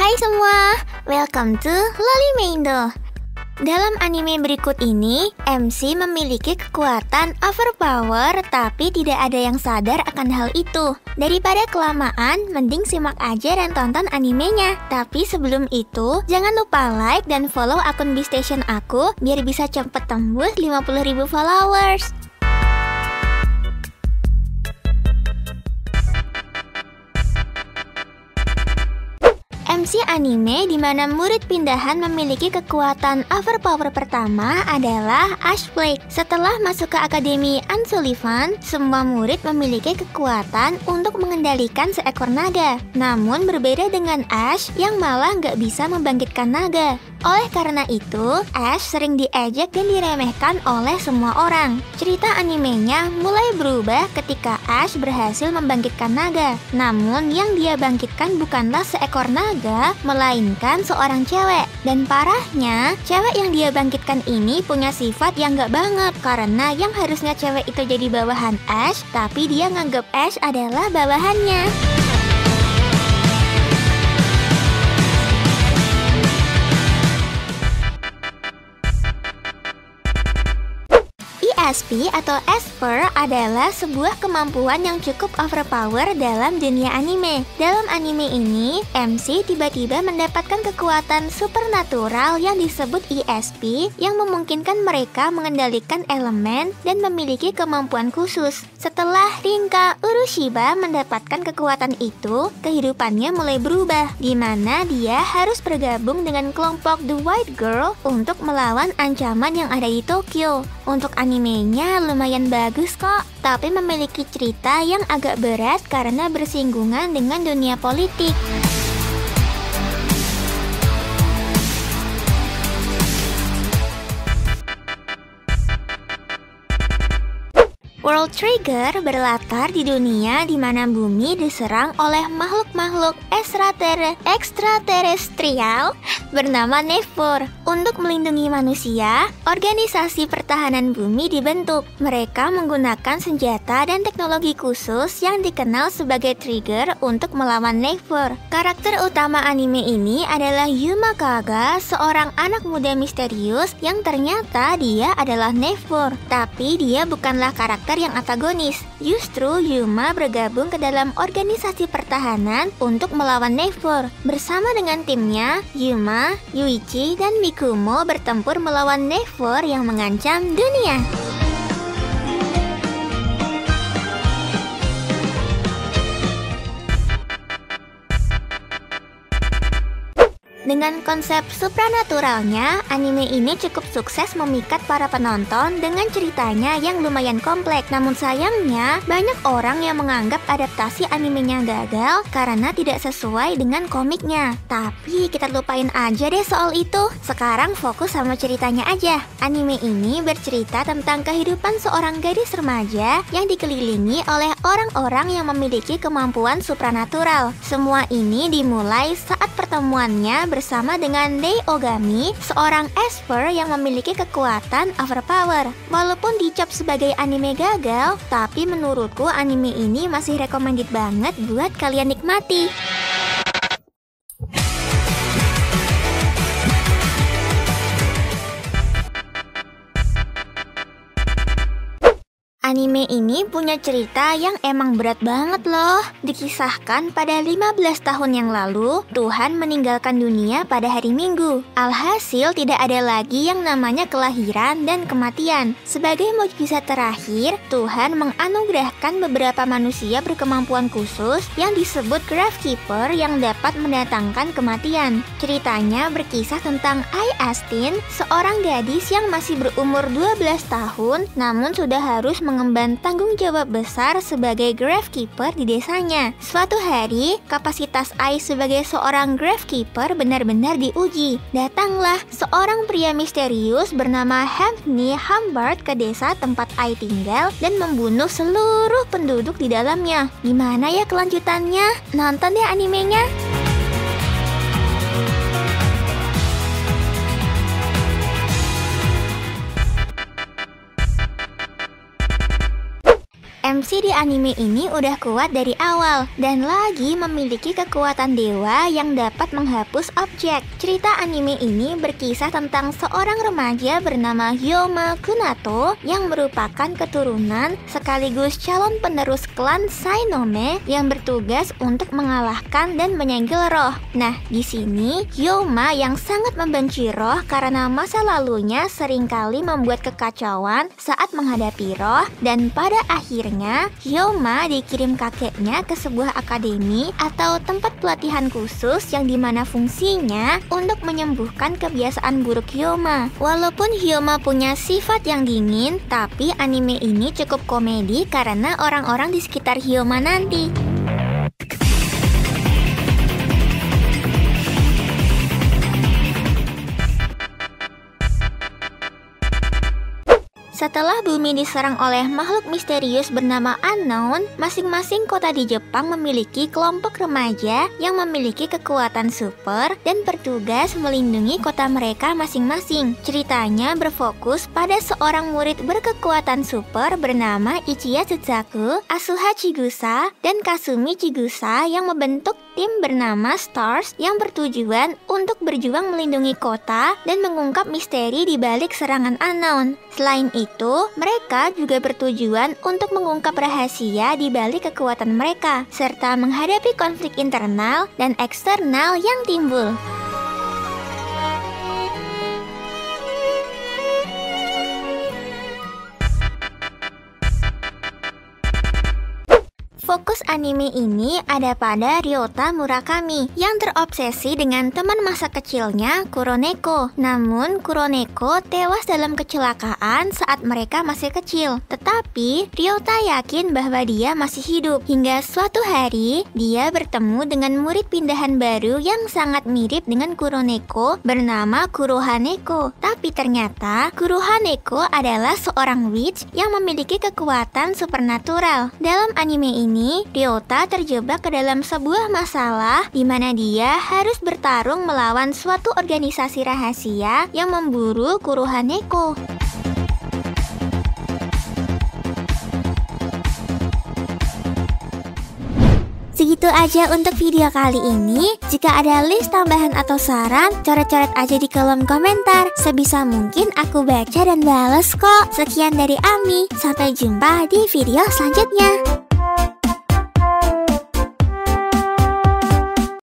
Hai semua, welcome to Lolimeindo. Dalam anime berikut ini, MC memiliki kekuatan overpower tapi tidak ada yang sadar akan hal itu. Daripada kelamaan, mending simak aja dan tonton animenya. Tapi sebelum itu, jangan lupa like dan follow akun Beastation aku biar bisa cepet tembus 50.000 followers. MC anime di mana murid pindahan memiliki kekuatan overpower pertama adalah Ash Blake. Setelah masuk ke Akademi Unsullivan, semua murid memiliki kekuatan untuk mengendalikan seekor naga. Namun berbeda dengan Ash yang malah nggak bisa membangkitkan naga. Oleh karena itu, Ash sering diejek dan diremehkan oleh semua orang. Cerita animenya mulai berubah ketika Ash berhasil membangkitkan naga. Namun yang dia bangkitkan bukanlah seekor naga, melainkan seorang cewek. Dan parahnya, cewek yang dia bangkitkan ini punya sifat yang gak banget. Karena yang harusnya cewek itu jadi bawahan Ash, tapi dia nganggep Ash adalah bawahannya. ESP atau Esper adalah sebuah kemampuan yang cukup overpower dalam dunia anime. Dalam anime ini, MC tiba-tiba mendapatkan kekuatan supernatural yang disebut ESP yang memungkinkan mereka mengendalikan elemen dan memiliki kemampuan khusus. Setelah Rinka Urushiba mendapatkan kekuatan itu, kehidupannya mulai berubah, di mana dia harus bergabung dengan kelompok The White Girl untuk melawan ancaman yang ada di Tokyo. Untuk animenya lumayan bagus kok, tapi memiliki cerita yang agak berat karena bersinggungan dengan dunia politik. World Trigger berlatar di dunia di mana bumi diserang oleh makhluk-makhluk ekstraterestrial bernama Nephur. Untuk melindungi manusia, organisasi pertahanan bumi dibentuk. Mereka menggunakan senjata dan teknologi khusus yang dikenal sebagai Trigger untuk melawan Nephur. Karakter utama anime ini adalah Yuma Kaga, seorang anak muda misterius yang ternyata dia adalah Nephur. Tapi dia bukanlah karakter yang antagonis. Justru Yuma bergabung ke dalam organisasi pertahanan untuk melawan Nephur. Bersama dengan timnya, Yuma, Yuichi, dan Mikumo bertempur melawan Nephur yang mengancam dunia. Dengan konsep supranaturalnya, anime ini cukup sukses memikat para penonton dengan ceritanya yang lumayan kompleks. Namun sayangnya, banyak orang yang menganggap adaptasi animenya gagal karena tidak sesuai dengan komiknya. Tapi kita lupain aja deh soal itu. Sekarang fokus sama ceritanya aja. Anime ini bercerita tentang kehidupan seorang gadis remaja yang dikelilingi oleh orang-orang yang memiliki kemampuan supranatural. Semua ini dimulai saat pertemuannya bersama dengan Dei Ogami, seorang Esper yang memiliki kekuatan overpower. Walaupun dicap sebagai anime gagal, tapi menurutku anime ini masih recommended banget buat kalian nikmati. Anime ini punya cerita yang emang berat banget loh. Dikisahkan pada 15 tahun yang lalu, Tuhan meninggalkan dunia pada hari Minggu. Alhasil tidak ada lagi yang namanya kelahiran dan kematian. Sebagai mukjizat terakhir, Tuhan menganugerahkan beberapa manusia berkemampuan khusus yang disebut Gravekeeper yang dapat mendatangkan kematian. Ceritanya berkisah tentang Ai Astin, seorang gadis yang masih berumur 12 tahun namun sudah harus mengemban tanggung jawab besar sebagai Gravekeeper di desanya. Suatu hari, kapasitas Ai sebagai seorang Gravekeeper benar-benar diuji. Datanglah seorang pria misterius bernama Anthony Humbert ke desa tempat Ai tinggal dan membunuh seluruh penduduk di dalamnya. Gimana ya kelanjutannya? Nonton deh animenya. MC Luffy di anime ini udah kuat dari awal dan lagi memiliki kekuatan dewa yang dapat menghapus objek. Cerita anime ini berkisah tentang seorang remaja bernama Hyoma Kunato yang merupakan keturunan sekaligus calon penerus klan Sainome yang bertugas untuk mengalahkan dan menyegel roh. Nah, di sini Hyoma yang sangat membenci roh karena masa lalunya seringkali membuat kekacauan saat menghadapi roh, dan pada akhirnya Hyoma dikirim kakeknya ke sebuah akademi atau tempat pelatihan khusus yang dimana fungsinya untuk menyembuhkan kebiasaan buruk Hyoma. Walaupun Hyoma punya sifat yang dingin, tapi anime ini cukup komedi karena orang-orang di sekitar Hyoma nanti. Setelah bumi diserang oleh makhluk misterius bernama Unknown, masing-masing kota di Jepang memiliki kelompok remaja yang memiliki kekuatan super dan bertugas melindungi kota mereka masing-masing. Ceritanya berfokus pada seorang murid berkekuatan super bernama Ichiya Tsuzaku, Asuha Chigusa, dan Kasumi Chigusa yang membentuk tim bernama Stars yang bertujuan untuk berjuang melindungi kota dan mengungkap misteri di balik serangan Unknown. Selain itu, mereka juga bertujuan untuk mengungkap rahasia di balik kekuatan mereka, serta menghadapi konflik internal dan eksternal yang timbul. Fokus anime ini ada pada Ryota Murakami yang terobsesi dengan teman masa kecilnya Kuroneko. Namun Kuroneko tewas dalam kecelakaan saat mereka masih kecil. Tetapi Ryota yakin bahwa dia masih hidup. Hingga suatu hari dia bertemu dengan murid pindahan baru yang sangat mirip dengan Kuroneko bernama Kurohaneko. Tapi ternyata Kurohaneko adalah seorang witch yang memiliki kekuatan supernatural. Dalam anime ini Ryota terjebak ke dalam sebuah masalah di mana dia harus bertarung melawan suatu organisasi rahasia yang memburu Kurohaneko. Segitu aja untuk video kali ini. Jika ada list tambahan atau saran, coret-coret aja di kolom komentar. Sebisa mungkin aku baca dan balas kok. Sekian dari Ami, sampai jumpa di video selanjutnya.